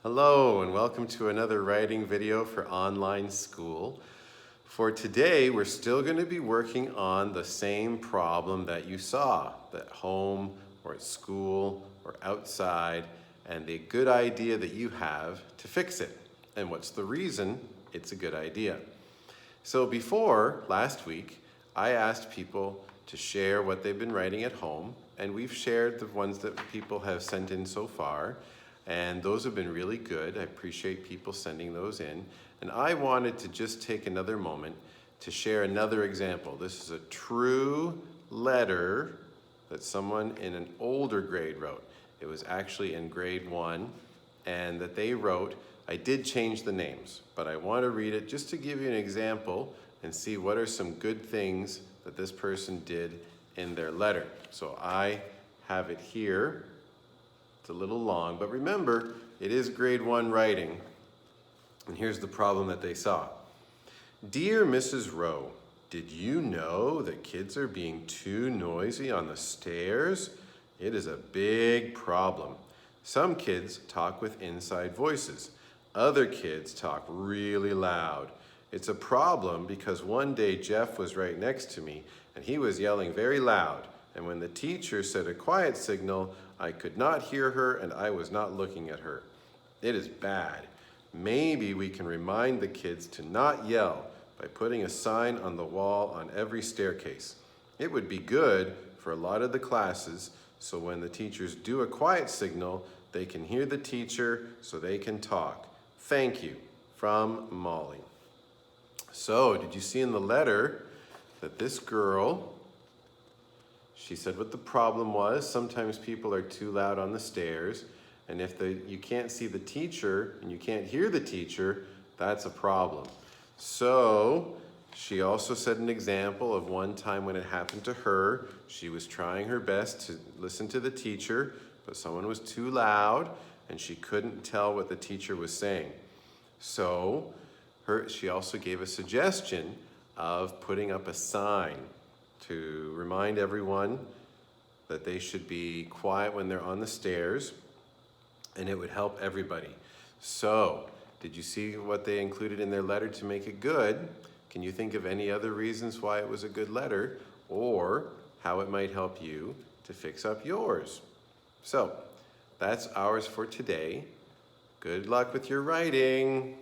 Hello and welcome to another writing video for online school. For today, we're still going to be working on the same problem that you saw at home or at school or outside, and the good idea that you have to fix it. And what's the reason it's a good idea? So before, last week, I asked people to share what they've been writing at home, and we've shared the ones that people have sent in so far. And those have been really good. I appreciate people sending those in. And I wanted to just take another moment to share another example. This is a true letter that someone in an older grade wrote. It was actually in grade 1, and that they wrote. I did change the names, but I want to read it just to give you an example and see what are some good things that this person did in their letter. So I have it here. It's a little long, but remember, it is grade 1 writing. And here's the problem that they saw. Dear Mrs. Rowe, did you know that kids are being too noisy on the stairs? It is a big problem. Some kids talk with inside voices. Other kids talk really loud. It's a problem because one day Jeff was right next to me and he was yelling very loud. And when the teacher said a quiet signal, I could not hear her and I was not looking at her. It is bad. Maybe we can remind the kids to not yell by putting a sign on the wall on every staircase. It would be good for a lot of the classes, so when the teachers do a quiet signal, they can hear the teacher so they can talk. Thank you, from Molly. So, did you see in the letter that this girl, she said what the problem was? Sometimes people are too loud on the stairs, and if you can't see the teacher and you can't hear the teacher, that's a problem. So, she also said an example of one time when it happened to her. She was trying her best to listen to the teacher, but someone was too loud and she couldn't tell what the teacher was saying. So, she also gave a suggestion of putting up a sign to remind everyone that they should be quiet when they're on the stairs, and it would help everybody. So, did you see what they included in their letter to make it good? Can you think of any other reasons why it was a good letter, or how it might help you to fix up yours? So, that's ours for today. Good luck with your writing.